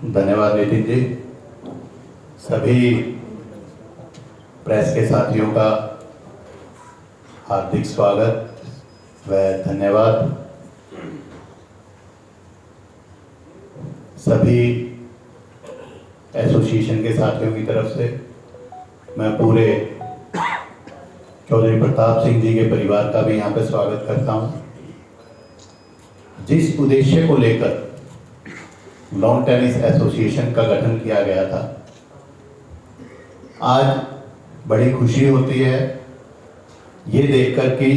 धन्यवाद नितिन जी। सभी प्रेस के साथियों का हार्दिक स्वागत व धन्यवाद। सभी एसोसिएशन के साथियों की तरफ से मैं पूरे चौधरी प्रताप सिंह जी के परिवार का भी यहाँ पर स्वागत करता हूँ। जिस उद्देश्य को लेकर लॉन टेनिस एसोसिएशन का गठन किया गया था, आज बड़ी खुशी होती है ये देखकर कि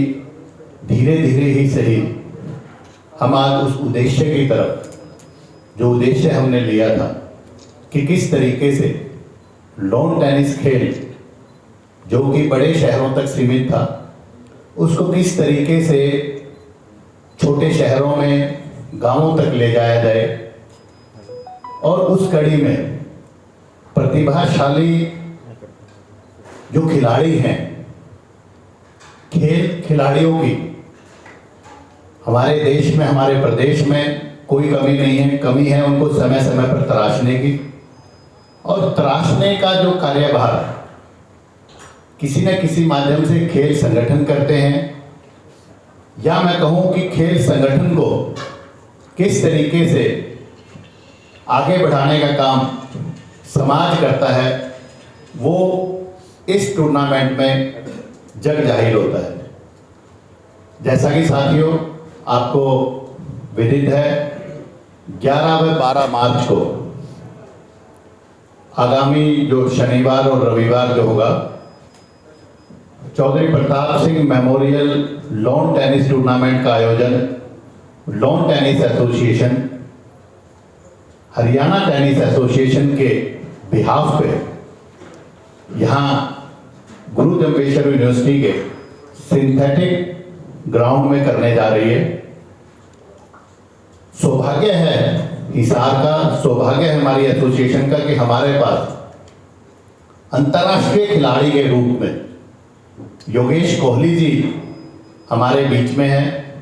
धीरे धीरे ही सही हम आज उस उद्देश्य की तरफ, जो उद्देश्य हमने लिया था कि किस तरीके से लॉन टेनिस खेल जो कि बड़े शहरों तक सीमित था, उसको किस तरीके से छोटे शहरों में, गांवों तक ले जाया जाए और उस कड़ी में प्रतिभाशाली जो खिलाड़ी हैं, खेल खिलाड़ियों की हमारे देश में, हमारे प्रदेश में कोई कमी नहीं है। कमी है उनको समय समय पर तराशने की, और तराशने का जो कार्यभार किसी न किसी माध्यम से खेल संगठन करते हैं, या मैं कहूँ कि खेल संगठन को किस तरीके से आगे बढ़ाने का काम समाज करता है, वो इस टूर्नामेंट में जग जाहिर होता है। जैसा कि साथियों आपको विदित है, 11 व 12 मार्च को आगामी जो शनिवार और रविवार जो होगा, Chaudhary Pratap Singh memorial lawn tennis tournament का आयोजन lawn tennis association, Haryana tennis association के बिहाफ पे यहाँ गुरु जम्बेश्वर यूनिवर्सिटी के सिंथेटिक ग्राउंड में करने जा रही है। सौभाग्य है हिसार का, सौभाग्य है हमारी एसोसिएशन का कि हमारे पास अंतर्राष्ट्रीय खिलाड़ी के रूप में योगेश कोहली जी हमारे बीच में हैं,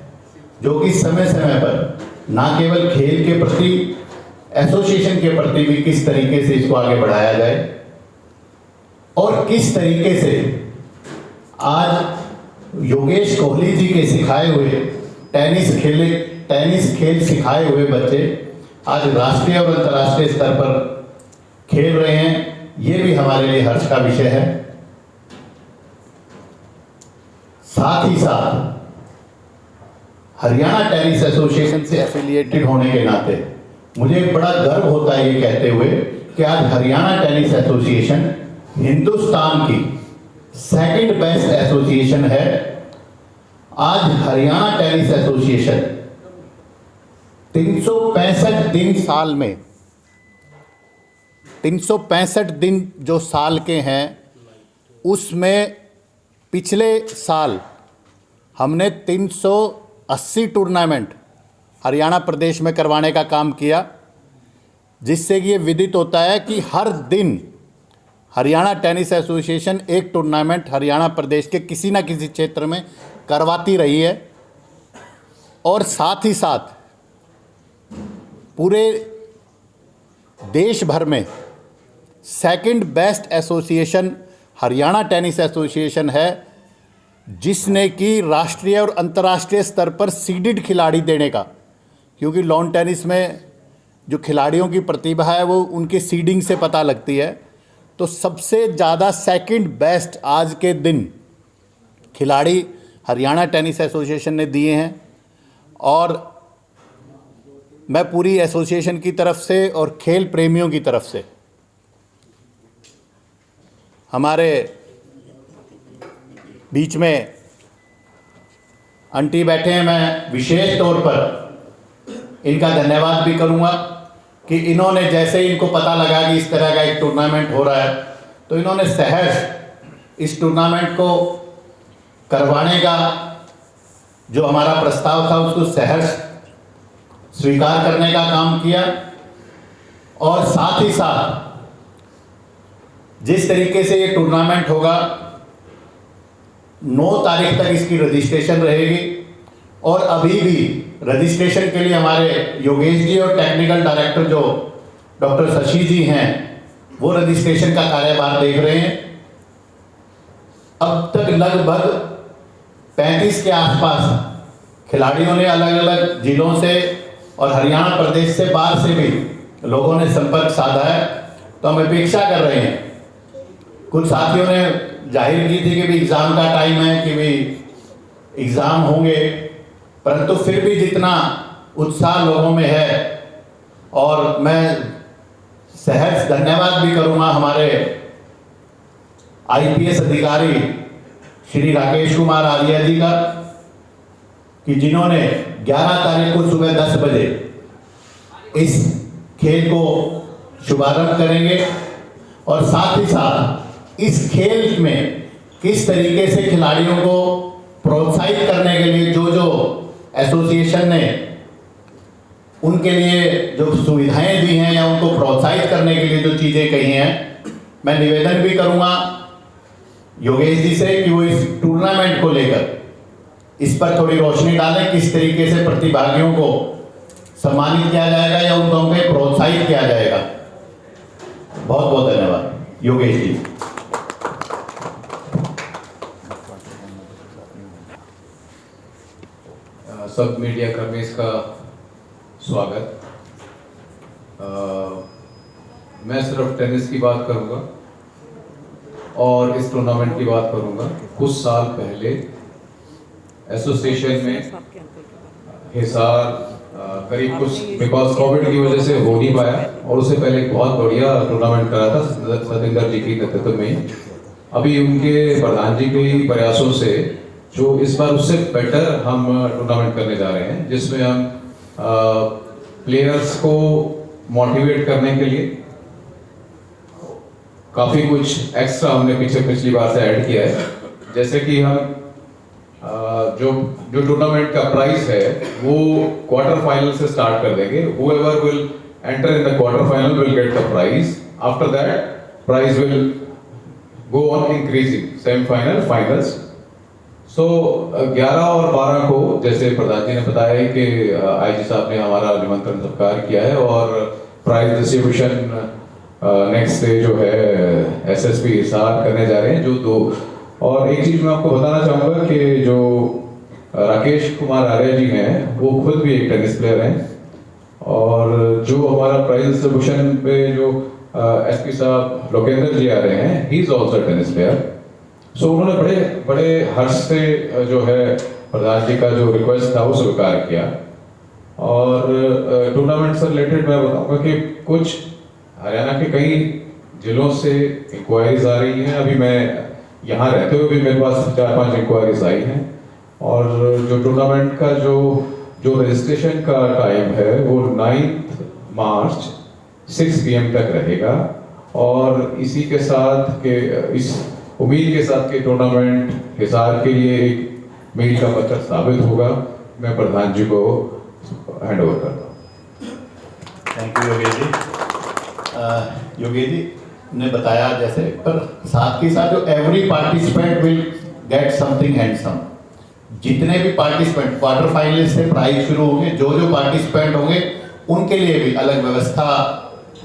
जो कि समय समय पर ना केवल खेल के प्रति, एसोसिएशन के प्रति भी किस तरीके से इसको आगे बढ़ाया जाए और किस तरीके से आज योगेश कोहली जी के सिखाए हुए टेनिस खेल सिखाए हुए बच्चे आज राष्ट्रीय और अंतर्राष्ट्रीय स्तर पर खेल रहे हैं, ये भी हमारे लिए हर्ष का विषय है। साथ ही साथ हरियाणा टेनिस एसोसिएशन से एफिलिएटेड होने के नाते मुझे बड़ा गर्व होता है ये कहते हुए कि आज हरियाणा टेनिस एसोसिएशन हिंदुस्तान की सेकंड बेस्ट एसोसिएशन है। आज हरियाणा टेनिस एसोसिएशन 365 दिन, साल में 365 दिन जो साल के हैं, उसमें पिछले साल हमने 380 टूर्नामेंट हरियाणा प्रदेश में करवाने का काम किया, जिससे कि ये विदित होता है कि हर दिन हरियाणा टेनिस एसोसिएशन एक टूर्नामेंट हरियाणा प्रदेश के किसी न किसी क्षेत्र में करवाती रही है। और साथ ही साथ पूरे देश भर में second best association Haryana tennis association है, जिसने कि राष्ट्रीय और अंतर्राष्ट्रीय स्तर पर सीडेड खिलाड़ी देने का, क्योंकि लॉन टेनिस में जो खिलाड़ियों की प्रतिभा है वो उनके सीडिंग से पता लगती है, तो सबसे ज़्यादा सेकंड बेस्ट आज के दिन खिलाड़ी हरियाणा टेनिस एसोसिएशन ने दिए हैं। और मैं पूरी एसोसिएशन की तरफ से और खेल प्रेमियों की तरफ से, हमारे बीच में आंटी बैठे हैं, मैं विशेष तौर पर इनका धन्यवाद भी करूंगा कि इन्होंने, जैसे ही इनको पता लगा कि इस तरह का एक टूर्नामेंट हो रहा है, तो इन्होंने सहर्ष इस टूर्नामेंट को करवाने का जो हमारा प्रस्ताव था उसको सहर्ष स्वीकार करने का काम किया। और साथ ही साथ जिस तरीके से ये टूर्नामेंट होगा, 9 तारीख तक इसकी रजिस्ट्रेशन रहेगी और अभी भी रजिस्ट्रेशन के लिए हमारे योगेश जी और टेक्निकल डायरेक्टर जो डॉक्टर शशि जी हैं वो रजिस्ट्रेशन का कार्यभार देख रहे हैं। अब तक लगभग 35 के आसपास खिलाड़ियों ने अलग अलग जिलों से और हरियाणा प्रदेश से बाहर से भी लोगों ने संपर्क साधा है। तो हम अपेक्षा कर रहे हैं, कुछ साथियों ने जाहिर की थी कि भी एग्ज़ाम का टाइम है कि भी एग्ज़ाम होंगे, परंतु फिर भी जितना उत्साह लोगों में है, और मैं सहर्ष धन्यवाद भी करूंगा हमारे आईपीएस अधिकारी श्री राकेश कुमार आर्या जी का, कि जिन्होंने 11 तारीख को सुबह 10 बजे इस खेल को शुभारंभ करेंगे, और साथ ही साथ इस खेल में किस तरीके से खिलाड़ियों को प्रोत्साहित करने के लिए जो जो एसोसिएशन ने उनके लिए जो सुविधाएं दी हैं या उनको प्रोत्साहित करने के लिए जो चीज़ें कही हैं, मैं निवेदन भी करूंगा योगेश जी से कि वो इस टूर्नामेंट को लेकर इस पर थोड़ी रोशनी डालें, किस तरीके से प्रतिभागियों को सम्मानित किया जाएगा या उनको प्रोत्साहित किया जाएगा। बहुत बहुत धन्यवाद योगेश जी। सब मीडिया कर्मीज का स्वागत। मैं सिर्फ टेनिस की बात करूंगा और इस टूर्नामेंट की बात करूंगा। कुछ साल पहले एसोसिएशन में हिसार करीब कुछ बिकॉज कोविड की वजह से हो नहीं पाया, और उससे पहले एक बहुत बढ़िया टूर्नामेंट करा था सतेंद्र जी के नेतृत्व में। अभी उनके प्रधान जी के प्रयासों से जो इस बार उससे बेटर हम टूर्नामेंट करने जा रहे हैं, जिसमें हम प्लेयर्स को मोटिवेट करने के लिए काफ़ी कुछ एक्स्ट्रा हमने पिछली बार से ऐड किया है। जैसे कि हम जो टूर्नामेंट का प्राइस है वो क्वार्टर फाइनल से स्टार्ट कर देंगे। whoever will enter in the quarter final will get the prize. After that prize will go on increasing, semi-final, finals. So 11 और 12 को जैसे प्रधान जी ने बताया कि आईजी साहब ने हमारा निमंत्रण स्वीकार किया है, और प्राइज डिस्ट्रीब्यूशन नेक्स्ट डे जो है एसएसपी हिसार करने जा रहे हैं। जो दो और एक चीज मैं आपको बताना चाहूँगा कि जो राकेश कुमार आर्या जी हैं वो खुद भी एक टेनिस प्लेयर हैं, और जो हमारा प्राइज डिस्ट्रीब्यूशन पे जो एसपी साहब लोकेंद्र जी आ रहे हैं, he is also tennis player. So उन्होंने बड़े बड़े हर्ष से जो है प्रधान जी का जो रिक्वेस्ट था वो स्वीकार किया। और टूर्नामेंट से रिलेटेड मैं बताऊंगा कि कुछ हरियाणा के कई जिलों से इंक्वायरीज आ रही हैं। अभी मैं यहाँ रहते हुए भी मेरे पास 4-5 इंक्वायरीज आई हैं, और जो टूर्नामेंट का जो रजिस्ट्रेशन का टाइम है वो 9 मार्च 6 PM तक रहेगा। और इसी के साथ के इस उम्मीद के साथ कि टूर्नामेंट हिसार के लिए एक मील का पत्थर साबित होगा, मैं प्रधान जी को हैंड ओवर करता हूँ। Thank you Yogesh ji. योगेश जी ने बताया जैसे, पर साथ ही साथ जो every participant will get something handsome. जितने भी पार्टिसिपेंट क्वार्टर फाइनल से प्राइज शुरू होंगे, जो जो पार्टिसिपेंट होंगे उनके लिए भी अलग व्यवस्था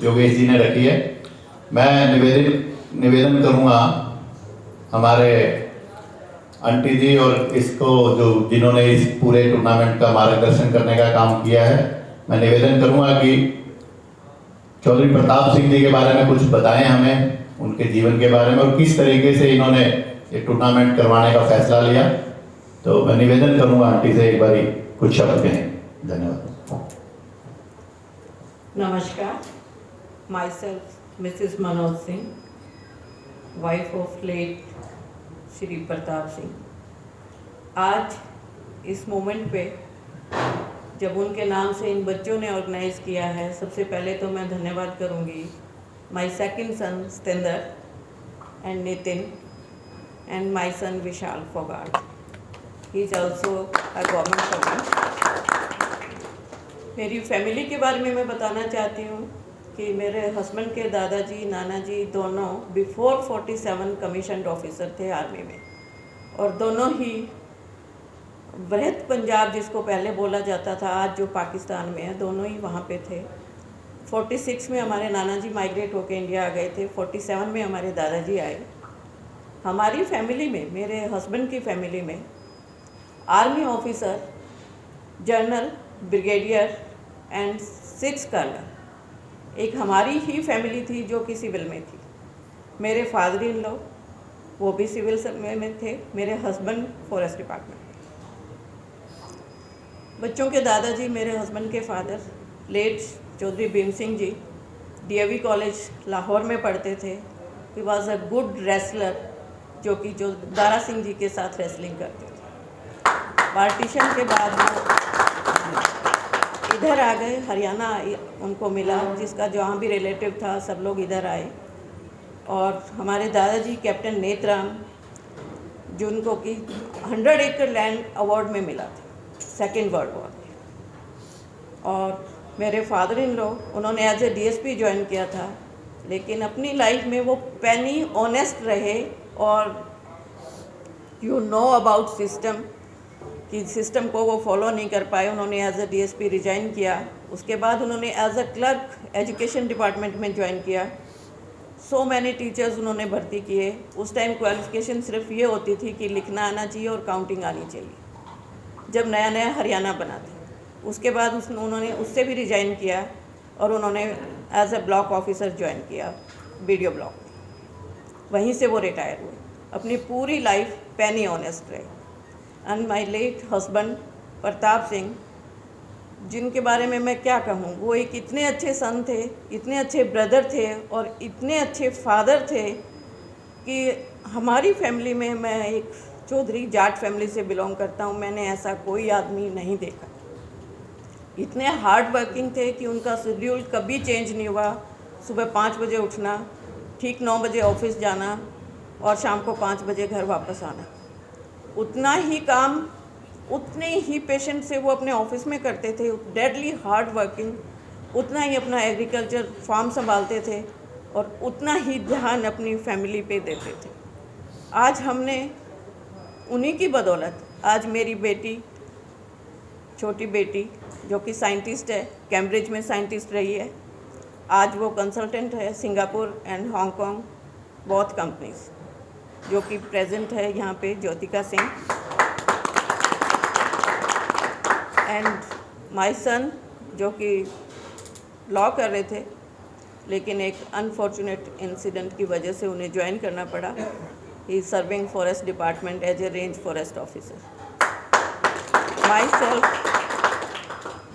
योगेश जी ने रखी है। मैं निवेदन करूँगा हमारे आंटी जी और इसको जिन्होंने इस पूरे टूर्नामेंट का मार्गदर्शन करने का काम किया है, मैं निवेदन करूँगा कि चौधरी प्रताप सिंह जी के बारे में कुछ बताएं हमें, उनके जीवन के बारे में और किस तरीके से इन्होंने ये टूर्नामेंट करवाने का फैसला लिया। तो मैं निवेदन करूँगा आंटी से एक बारी कुछ शब्द कहें। धन्यवाद। नमस्कार, myself Mrs Manoj Singh, wife of late Shri Pratap Singh. आज इस मोमेंट पे जब उनके नाम से इन बच्चों ने ऑर्गेनाइज किया है, सबसे पहले तो मैं धन्यवाद करूंगी my second son Satendra and Nitin and my son Vishal Phogat, he is also a government servant. मेरी फैमिली के बारे में मैं बताना चाहती हूँ कि मेरे हस्बैंड के दादाजी नाना जी दोनों बिफोर 47 कमीशन्ड ऑफिसर थे आर्मी में, और दोनों ही वृहद पंजाब जिसको पहले बोला जाता था, आज जो पाकिस्तान में है, दोनों ही वहाँ पे थे। 46 में हमारे नाना जी माइग्रेट होकर इंडिया आ गए थे। 47 में हमारे दादाजी आए। हमारी फैमिली में, मेरे हस्बैंड की फैमिली में army officer, general, brigadier and 6 colonel, एक हमारी ही फैमिली थी जो कि सिविल में थी। मेरे फादर इन लॉ वो भी सिविल में थे, मेरे हस्बैंड फॉरेस्ट डिपार्टमेंट। बच्चों के दादाजी, मेरे हस्बैंड के father late Chaudhary Bhim Singh ji, DAV college Lahore में पढ़ते थे। He was a good wrestler, जो दारा सिंह जी के साथ रेसलिंग करते थे। पार्टीशन के बाद वो इधर आ गए, हरियाणा उनको मिला, जिसका जहाँ भी रिलेटिव था सब लोग इधर आए। और हमारे दादाजी कैप्टन नेतराम, जिनको कि 100 एकड़ लैंड अवार्ड में मिला था सेकेंड वर्ल्ड वॉर में। और मेरे फादर इन लॉ, उन्होंने एज ए डीएसपी ज्वाइन किया था, लेकिन अपनी लाइफ में वो पेनी ऑनेस्ट रहे और यू नो अबाउट सिस्टम, कि सिस्टम को वो फॉलो नहीं कर पाए। उन्होंने एज ए डीएसपी रिजाइन किया। उसके बाद उन्होंने as a clerk education department में ज्वाइन किया। सो मैंने टीचर्स उन्होंने भर्ती किए। उस टाइम क्वालिफिकेशन सिर्फ ये होती थी कि लिखना आना चाहिए और काउंटिंग आनी चाहिए, जब नया नया हरियाणा बना था। उसके बाद उन्होंने उससे भी रिजाइन किया और उन्होंने as a block officer join किया बीडीओ ब्लॉक में। वहीं से वो रिटायर हुए। अपनी पूरी लाइफ पेनी ऑनेस्ट रहे। And my late husband Pratap Singh, जिनके बारे में मैं क्या कहूँ, वो एक इतने अच्छे सन थे, इतने अच्छे ब्रदर थे और इतने अच्छे फादर थे कि हमारी फैमिली में, मैं एक चौधरी जाट फैमिली से बिलोंग करता हूँ, मैंने ऐसा कोई आदमी नहीं देखा। इतने हार्ड वर्किंग थे कि उनका शेड्यूल कभी चेंज नहीं हुआ। सुबह 5 बजे उठना, ठीक 9 बजे ऑफिस जाना और शाम को 5 बजे घर वापस आना। उतना ही काम, उतने ही पेशेंट से वो अपने ऑफिस में करते थे, डेडली हार्ड वर्किंग। उतना ही अपना एग्रीकल्चर फार्म संभालते थे और उतना ही ध्यान अपनी फैमिली पे देते थे। आज हमने उन्हीं की बदौलत, आज मेरी बेटी, छोटी बेटी जो कि साइंटिस्ट है, कैम्ब्रिज में साइंटिस्ट रही है, आज वो कंसल्टेंट है सिंगापुर एंड हांगकांग बहुत कंपनीज, जो कि प्रेजेंट है यहाँ पे Jyotika Singh. And my son, जो कि लॉ कर रहे थे, लेकिन एक अनफॉर्चुनेट इंसिडेंट की वजह से उन्हें ज्वाइन करना पड़ा। He is serving forest department as a range forest officer. My self,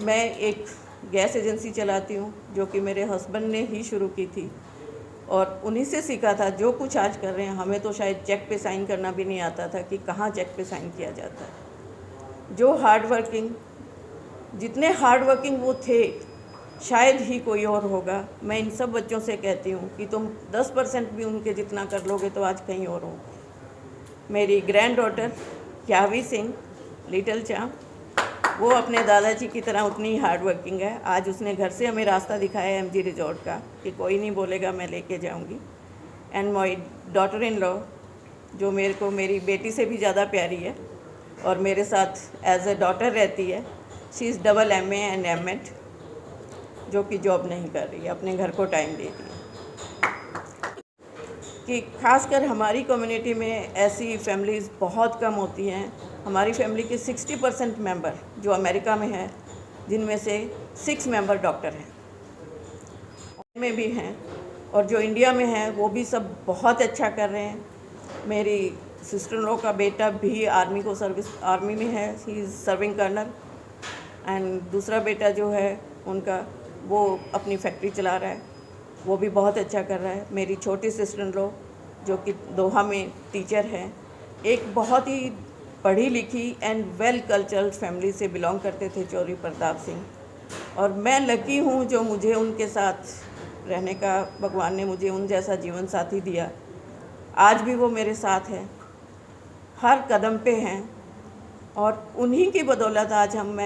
मैं एक गैस एजेंसी चलाती हूँ, जो कि मेरे हस्बैंड ने ही शुरू की थी और उन्हीं से सीखा था जो कुछ आज कर रहे हैं। हमें तो शायद चेक पे साइन करना भी नहीं आता था कि कहाँ चेक पे साइन किया जाता है। जो हार्ड वर्किंग, जितने हार्ड वर्किंग वो थे, शायद ही कोई और होगा। मैं इन सब बच्चों से कहती हूँ कि तुम 10% भी उनके जितना कर लोगे तो आज कहीं और हो। मेरी ग्रैंड डॉटर यावी सिंह, लिटिल चाम, वो अपने दादाजी की तरह उतनी ही हार्ड वर्किंग है। आज उसने घर से हमें रास्ता दिखाया एमजी रिजॉर्ट का, कि कोई नहीं बोलेगा मैं लेके जाऊंगी। And my daughter in law, जो मेरे को मेरी बेटी से भी ज़्यादा प्यारी है और मेरे साथ एज ए डॉटर रहती है। She is double MA and M.Ed, जो कि जॉब नहीं कर रही है, अपने घर को टाइम दे रही है। कि खासकर हमारी कम्युनिटी में ऐसी फैमिलीज़ बहुत कम होती हैं। हमारी फैमिली के 60% मेंबर जो अमेरिका में हैं, जिनमें से 6 मेंबर डॉक्टर हैं, में भी हैं, और जो इंडिया में हैं वो भी सब बहुत अच्छा कर रहे हैं। मेरी सिस्टर इन लॉ का बेटा भी आर्मी में है, he is serving colonel. And दूसरा बेटा जो है उनका, वो अपनी फैक्ट्री चला रहा है, वो भी बहुत अच्छा कर रहा है। मेरी छोटी सिस्टर इन लॉ जो कि दोहा में टीचर है, एक बहुत ही पढ़ी लिखी एंड वेल कल्चरल फैमिली से बिलोंग करते थे, चौधरी प्रताप सिंह। और मैं लकी हूँ जो मुझे उनके साथ रहने का, भगवान ने मुझे उन जैसा जीवन साथी दिया। आज भी वो मेरे साथ हैं, हर कदम पे हैं, और उन्हीं की बदौलत आज हम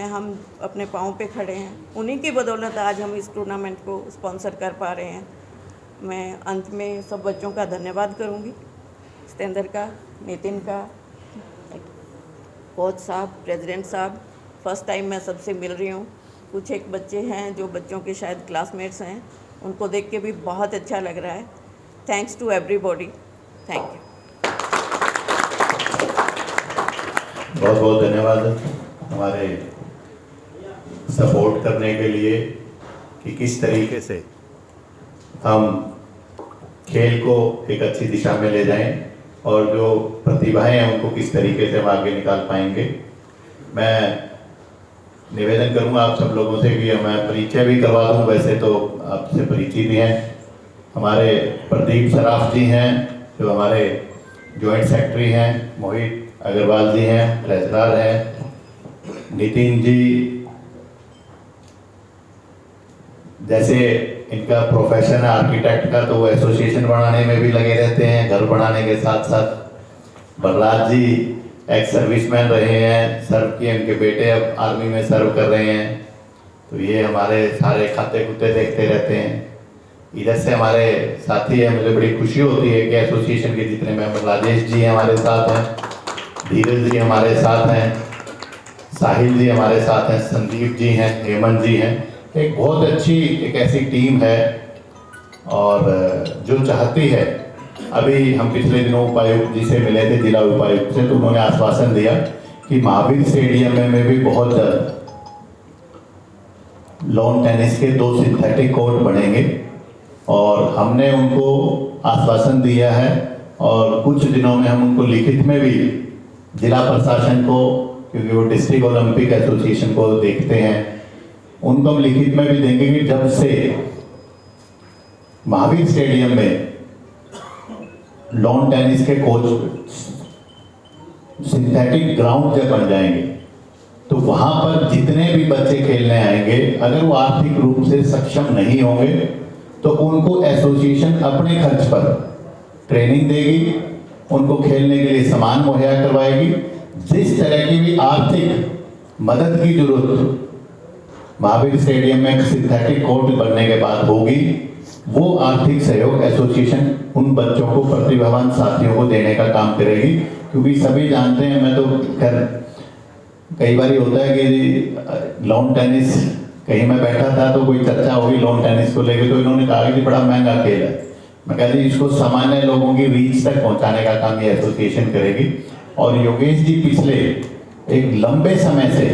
अपने पाँव पे खड़े हैं। उन्हीं की बदौलत आज हम इस टूर्नामेंट को स्पॉन्सर कर पा रहे हैं। मैं अंत में सब बच्चों का धन्यवाद करूंगी, सतेंद्र का, नितिन का, कोच साहब, प्रेसिडेंट साहब, फर्स्ट टाइम मैं सबसे मिल रही हूँ। कुछ एक बच्चे हैं जो बच्चों के शायद क्लासमेट्स हैं, उनको देख के भी बहुत अच्छा लग रहा है। Thanks to everybody, thank you. बहुत बहुत धन्यवाद हमारे सपोर्ट करने के लिए कि किस तरीके से हम खेल को एक अच्छी दिशा में ले जाएं और जो प्रतिभाएं हैं उनको किस तरीके से हम आगे निकाल पाएंगे। मैं निवेदन करूंगा आप सब लोगों से कि मैं परिचय भी करवा दूं, वैसे तो आपसे परिचित ही हैं। हमारे प्रदीप सराफ जी हैं जो हमारे जॉइंट सेक्रेटरी हैं, मोहित अग्रवाल जी हैं, ट्रेजरर हैं, नितिन जी जैसे इनका प्रोफेशन है आर्किटेक्ट का, तो वो एसोसिएशन बनाने में भी लगे रहते हैं, घर बनाने के साथ साथ। बलराज जी एक्स सर्विसमैन रहे हैं, सर्व किए, उनके बेटे अब आर्मी में सर्व कर रहे हैं, तो ये हमारे सारे खाते खुते देखते रहते हैं। इधर से हमारे साथी हैं, मुझे बड़ी खुशी होती है कि एसोसिएशन के जितने मेंबर, राजेश जी हमारे साथ हैं, धीरज जी हमारे साथ हैं, साहिल जी हमारे साथ हैं, संदीप जी हैं, हेमंत जी हैं। एक बहुत अच्छी एक ऐसी टीम है और जो चाहती है, अभी हम पिछले दिनों उपायुक्त जी से मिले थे, जिला उपायुक्त से, तो उन्होंने आश्वासन दिया कि महावीर स्टेडियम में भी बहुत लॉन टेनिस के 2 सिंथेटिक कोर्ट बनेंगे और हमने उनको आश्वासन दिया है और कुछ दिनों में हम उनको लिखित में भी जिला प्रशासन को, क्योंकि वो डिस्ट्रिक्ट ओलंपिक एसोसिएशन को देखते हैं, उनको हम लिखित में भी देंगे कि जब से महावीर स्टेडियम में लॉन टेनिस के कोच सिंथेटिक ग्राउंड जब बन जाएंगे तो वहां पर जितने भी बच्चे खेलने आएंगे, अगर वो आर्थिक रूप से सक्षम नहीं होंगे तो उनको एसोसिएशन अपने खर्च पर ट्रेनिंग देगी, उनको खेलने के लिए सामान मुहैया करवाएगी। जिस तरह की भी आर्थिक मदद की जरूरत महावीर स्टेडियम में सिंथेटिक कोर्ट बनने के बाद होगी, वो आर्थिक सहयोग एसोसिएशन उन बच्चों को, प्रतिभावान साथियों को देने का काम करेगी। क्योंकि सभी जानते हैं, मैं तो खैर कई बार होता है कि लॉन टेनिस, कहीं मैं बैठा था तो कोई चर्चा होगी लॉन टेनिस को लेकर, तो इन्होंने कहा कि बड़ा महंगा खेल है। मैं कह दी इसको सामान्य लोगों की रीच तक पहुंचाने का काम ये एसोसिएशन करेगी। और योगेश जी पिछले एक लंबे समय से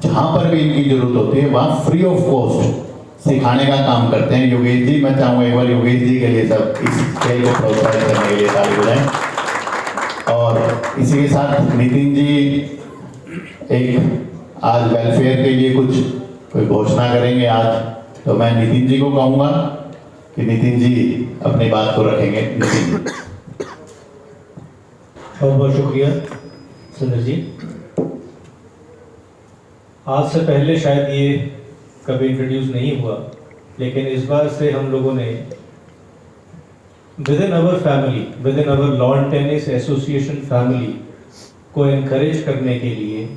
जहां पर भी इनकी जरूरत होती है वहां फ्री ऑफ कॉस्ट सिखाने का काम करते हैं। योगेश जी, मैं चाहूंगा एक बार योगेश जी के लिए सब इस खेल को प्रोत्साहित करने के लिए ताली बजाएं। और इसी के साथ नितिन जी एक आज वेलफेयर के लिए कुछ कोई घोषणा करेंगे आज, तो मैं नितिन जी को कहूंगा कि नितिन जी अपनी बात को रखेंगे। नितिन जी। बहुत बहुत शुक्रिया सुंदर जी। आज से पहले शायद ये कभी इंट्रोड्यूस नहीं हुआ, लेकिन इस बार से हम लोगों ने with in our family, with in our lawn tennis association family को एनकरेज करने के लिए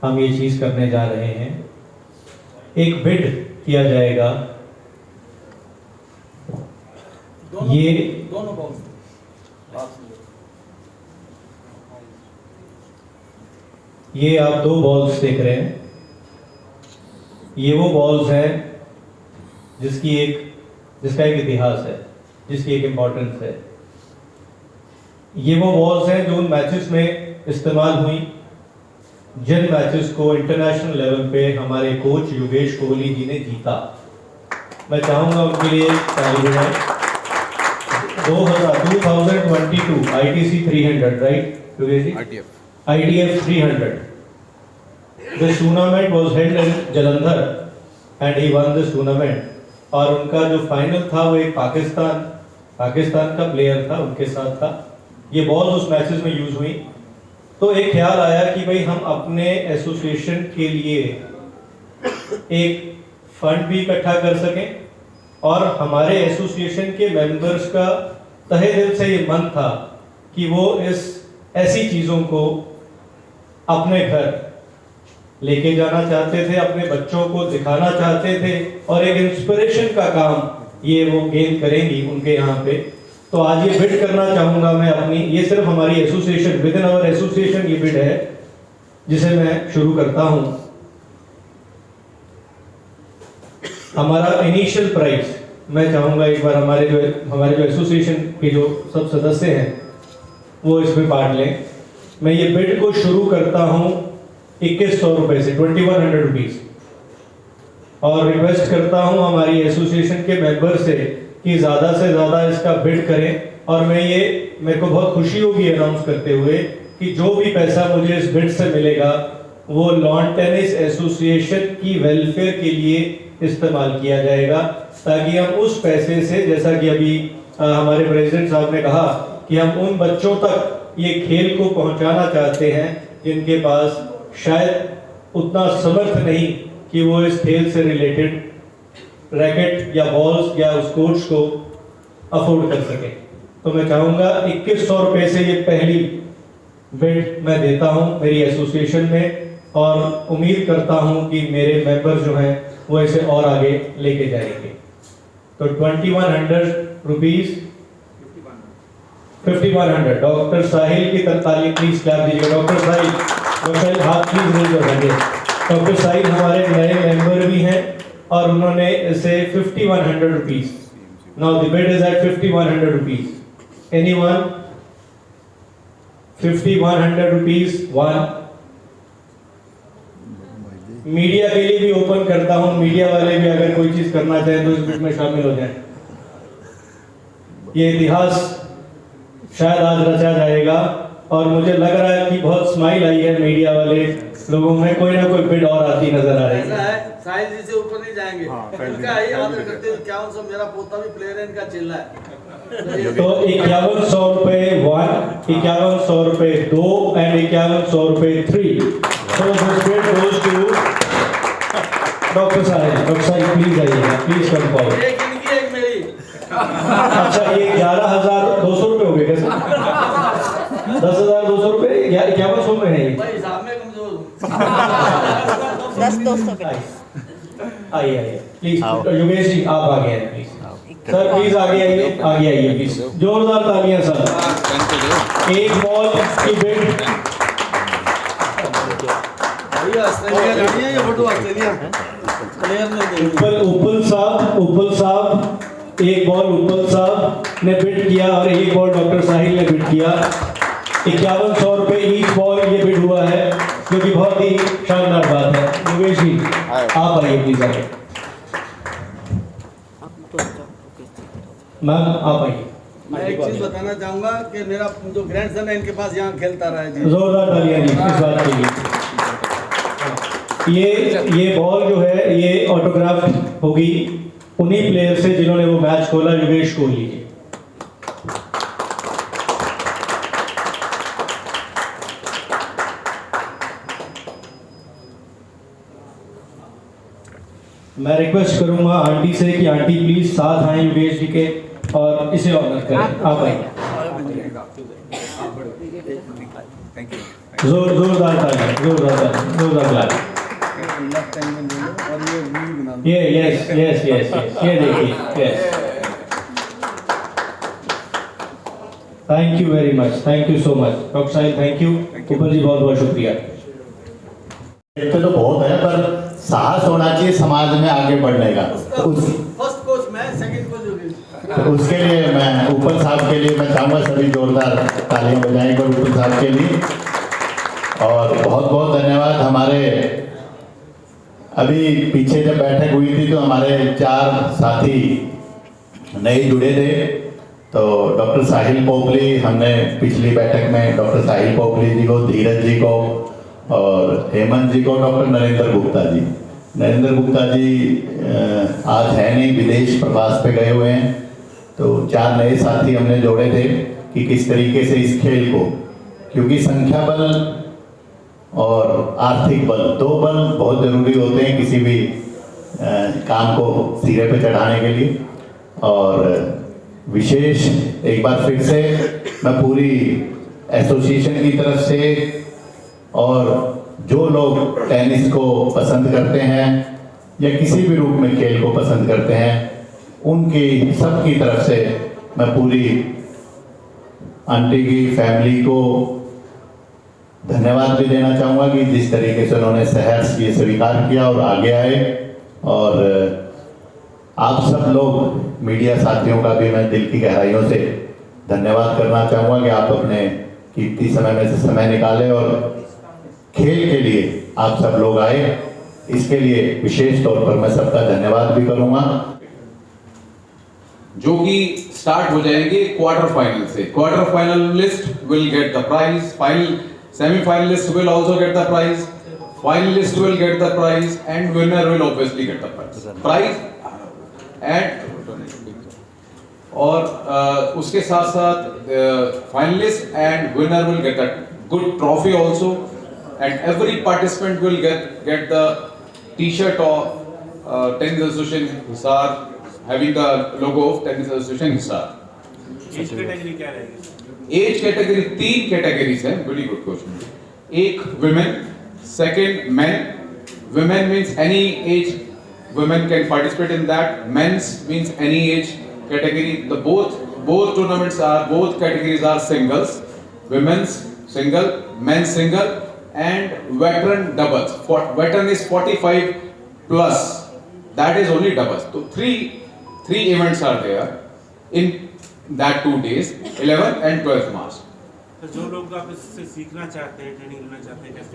हम ये चीज़ करने जा रहे हैं। एक बिड किया जाएगा, ये आप 2 बॉल्स देख रहे हैं, ये वो बॉल्स हैं जिसका एक इतिहास है, जिसकी एक इम्पोर्टेंस है। ये वो बॉल्स हैं जो उन मैचेस में इस्तेमाल हुई जिन मैचेस को इंटरनेशनल लेवल पे हमारे कोच योगेश कोहली जी ने जीता। मैं चाहूँगा उनके लिए ताली बजाएं। 2022 ITC 300, right Yogesh ji? ITF 300. This tournament was held in Jalandhar and he won this tournament. और उनका जो फाइनल था वो एक पाकिस्तान का प्लेयर था, उनके साथ था। ये बॉल उस मैचेस में यूज हुई, तो एक ख्याल आया कि भाई हम अपने एसोसिएशन के लिए एक फंड भी इकट्ठा कर सकें और हमारे एसोसिएशन के मेंबर्स का तहे दिल से ये मन था कि वो ऐसी चीज़ों को अपने घर लेके जाना चाहते थे, अपने बच्चों को दिखाना चाहते थे और एक इंस्पिरेशन का काम ये वो गेन करेंगी उनके यहाँ पे। तो आज ये बिड करना चाहूँगा मैं अपनी, ये सिर्फ हमारी association, with in our association ये बिड है जिसे मैं शुरू करता हूँ। हमारा इनिशियल प्राइस मैं चाहूँगा एक बार हमारे जो एसोसिएशन के जो सब सदस्य हैं वो इसमें पार्ट लें। मैं ये बिड को शुरू करता हूँ 2100 रुपये से, 2100 रुपीज़, और रिक्वेस्ट करता हूँ हमारी एसोसिएशन के मेंबर से कि ज़्यादा से ज़्यादा इसका बिड करें। और मेरे को बहुत खुशी होगी अनाउंस करते हुए कि जो भी पैसा मुझे इस बिड से मिलेगा वो लॉन टेनिस एसोसिएशन की वेलफेयर के लिए इस्तेमाल किया जाएगा, ताकि हम उस पैसे से, जैसा कि अभी हमारे प्रेसिडेंट साहब ने कहा कि हम उन बच्चों तक ये खेल को पहुंचाना चाहते हैं जिनके पास शायद उतना समर्थ नहीं कि वो इस खेल से रिलेटेड रैकेट या बॉल्स या उस कोच को अफोर्ड कर सके। तो मैं चाहूँगा 2100 रुपये से ये पहली बिड मैं देता हूँ मेरी एसोसिएशन में, और उम्मीद करता हूँ कि मेरे मेंबर जो हैं वो इसे और आगे लेके जाएंगे। तो 2100 रुपीज़, 5100। डॉक्टर साहिल की ताली प्लीज क्लैप दीजिए। डॉक्टर साहिल हाथ प्लीज रेज कर दीजिए। डॉक्टर साहिल हमारे नए मेंबर भी हैं और उन्होंने इसे 5100 rupees, now the bid is at 5100 rupees. Anyone? 5100 rupees one. Media के लिए भी ओपन करता हूं, मीडिया वाले भी अगर कोई चीज करना चाहें तो इस बिड में शामिल हो जाएं। ये इतिहास शायद आज रचा जाएगा और मुझे लग रहा है कि बहुत स्माइल आई है मीडिया वाले लोगों में, कोई ना कोई बिड और आती नजर आ रही है। साहिल जी से ऊपर नहीं जाएंगे, इनका ही आदर करते हुए 5100, मेरा पोता भी प्लेयर है, इनका चिल्ला है। तो 5100 रुपए वन, 5100 रुपए दो एंड 5100 रुपए three. So this bid goes to doctor Sahil. Doctor Sahil please आइए, प्लीज कम फॉरवर्ड। एक इनकी एक मेरी। अच्छा, ये 11,200 रुपए हो गए कैसे? 10,200 रुपए, 5100 में है ये। भाई हिसाब में कमजोर हूं। 10-200 आइए प्लीज। योगेश जी आप आगे आइए प्लीज। सर प्लीज आगे आइए, आगे आइए प्लीज। जोरदार तालियां सर। एक बॉल की बिड। ऑस्ट्रेलिया लड़ी है, ये फोटो ऑस्ट्रेलिया प्लेयर ने दी। उपल साहब एक बॉल उपल साहब ने बिड किया और एक बॉल डॉक्टर साहिल ने बिड किया। 5100 रुपए ईच बॉल ये बिड हुआ है, जो कि बहुत ही शानदार बात है। योगेश जी आप आइए प्लीज आइए। मैम आप आइए। मैं एक चीज बताना चाहूंगा कि मेरा जो ग्रैंडसन है इनके पास यहाँ खेलता रहा है जी। जोरदार तालियां जी इस बात के लिए। ये बॉल जो है ये ऑटोग्राफ होगी उन्हीं प्लेयर से जिन्होंने वो मैच खोला, योगेश कोहली जी। मैं रिक्वेस्ट करूंगा आंटी से कि आंटी प्लीज साथ आए योगेश जी के और इसे ऑनर करें। आप आइए। जोरदार तालियां, जोरदार तालियां। ये यस ये देखिए yes. Thank you very much, thank you so much doctor Sahil, thank you. ऊपर जी बहुत बहुत शुक्रिया। तो बहुत है पर साहस होना चाहिए समाज में आगे बढ़ने का। फर्स्ट कोच मैं, सेकंड कोच योगेश। उसके लिए मैं ऊपर साहब के लिए मैं चाहूँगा सभी जोरदार तालियां बजाएंगे ऊपर साहब के लिए। और बहुत बहुत धन्यवाद। हमारे अभी पीछे जब बैठक हुई थी तो हमारे 4 साथी नए जुड़े थे। तो डॉक्टर साहिल पोपली, हमने पिछली बैठक में डॉक्टर साहिल पोपली जी को, धीरज जी को और हेमंत जी को, डॉक्टर नरेंद्र गुप्ता जी। नरेंद्र गुप्ता जी आज है नहीं, विदेश प्रवास पे गए हुए हैं। तो 4 नए साथी हमने जोड़े थे कि किस तरीके से इस खेल को, क्योंकि संख्या बल और आर्थिक बल, 2 बल बहुत ज़रूरी होते हैं किसी भी काम को सिरे पे चढ़ाने के लिए। और विशेष एक बार फिर से मैं पूरी एसोसिएशन की तरफ से और जो लोग टेनिस को पसंद करते हैं या किसी भी रूप में खेल को पसंद करते हैं उनकी सबकी तरफ से मैं पूरी आंटी की फैमिली को धन्यवाद भी देना चाहूँगा कि जिस तरीके से उन्होंने सहर्ष ये स्वीकार किया और आगे आए। और आप सब लोग मीडिया साथियों का भी मैं दिल की गहराइयों से धन्यवाद करना चाहूँगा कि आप अपने कीमती समय में से समय निकाले और खेल के लिए आप सब लोग आए। इसके लिए विशेष तौर पर मैं सबका धन्यवाद भी करूँगा। जो कि स्टार्ट हो जाएंगे क्वार्टर फाइनल से। Quarter finalist will get the prize, final semifinalist will also get the prize, finalist will get the prize and winner will obviously get the prize and और उसके साथ साथ finalist and winner will get a good trophy also and every participant will get the t-shirt of Tennis Association Hisar having the logo of Tennis Association Hisar। Age category क्या रहेगी? Age category 3 categories है। Very good question. एक women, second men. Women means any age women can participate in that, men's means any age category. The both tournaments are, both categories are singles, women's single, men's single and veteran doubles. Veteran is 45 plus, that is only doubles. तो three events are there in that 2 days, 11th and 12th March। तो जो लोग आप इससे सीखना चाहते हैं, training लेना चाहते हैं, कैसे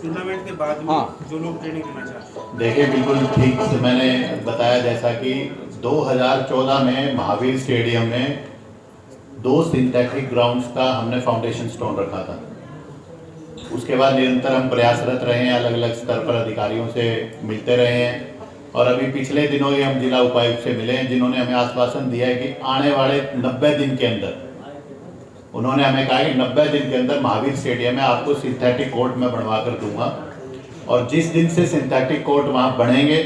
टूर्नामेंट के बाद में जो लोग ट्रेनिंग लेना चाहते हैं? देखिए, बिल्कुल ठीक से मैंने बताया, जैसा कि 2014 में महावीर स्टेडियम में 2 सिंथेटिक ग्राउंड्स का हमने फाउंडेशन स्टोन रखा था। उसके बाद निरंतर हम प्रयासरत रहे हैं, अलग अलग स्तर पर अधिकारियों से मिलते रहे हैं और अभी पिछले दिनों ही हम जिला उपायुक्त से मिले हैं, जिन्होंने हमें आश्वासन दिया है कि आने वाले 90 दिन के अंदर, उन्होंने हमें कहा कि 90 दिन के अंदर महावीर स्टेडियम में आपको सिंथेटिक कोर्ट में बनवा कर दूंगा। और जिस दिन से सिंथेटिक कोर्ट वहाँ बनेंगे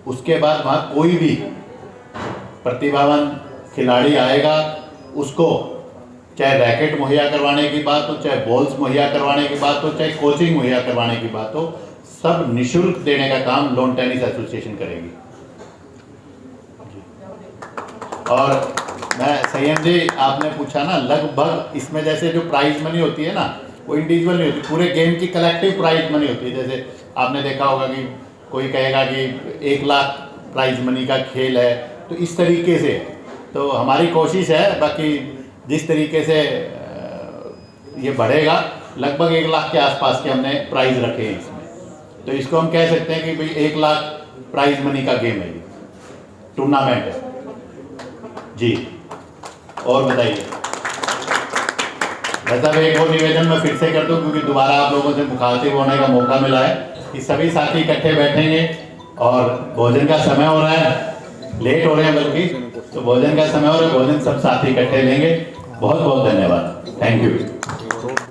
उसके बाद वहाँ कोई भी प्रतिभावान खिलाड़ी आएगा, उसको चाहे रैकेट मुहैया करवाने की बात हो, चाहे बॉल्स मुहैया करवाने की बात हो, चाहे कोचिंग मुहैया करवाने की बात हो, सब निशुल्क देने का काम लॉन टेनिस एसोसिएशन करेगी। और मैं संयम जी, आपने पूछा ना, लगभग इसमें जैसे जो प्राइज मनी होती है ना, वो इंडिविजुअल नहीं होती, पूरे गेम की कलेक्टिव प्राइज मनी होती है। जैसे आपने देखा होगा कि कोई कहेगा कि 1 लाख प्राइज मनी का खेल है, तो इस तरीके से तो हमारी कोशिश है। बाकी जिस तरीके से ये बढ़ेगा, लगभग 1 लाख के आसपास के हमने प्राइज रखे हैं इसमें। तो इसको हम कह सकते हैं कि भाई 1 लाख प्राइज मनी का गेम है, ये टूर्नामेंट है जी। और बताइए, मतलब एक और निवेदन मैं फिर से कर दूं, क्योंकि दोबारा आप लोगों से मुखातिब होने का मौका मिला है कि सभी साथी इकट्ठे बैठेंगे और भोजन का समय हो रहा है, लेट हो रहे हैं बल्कि, तो भोजन का समय हो रहा है, भोजन सब साथी इकट्ठे लेंगे। बहुत बहुत धन्यवाद, थैंक यू।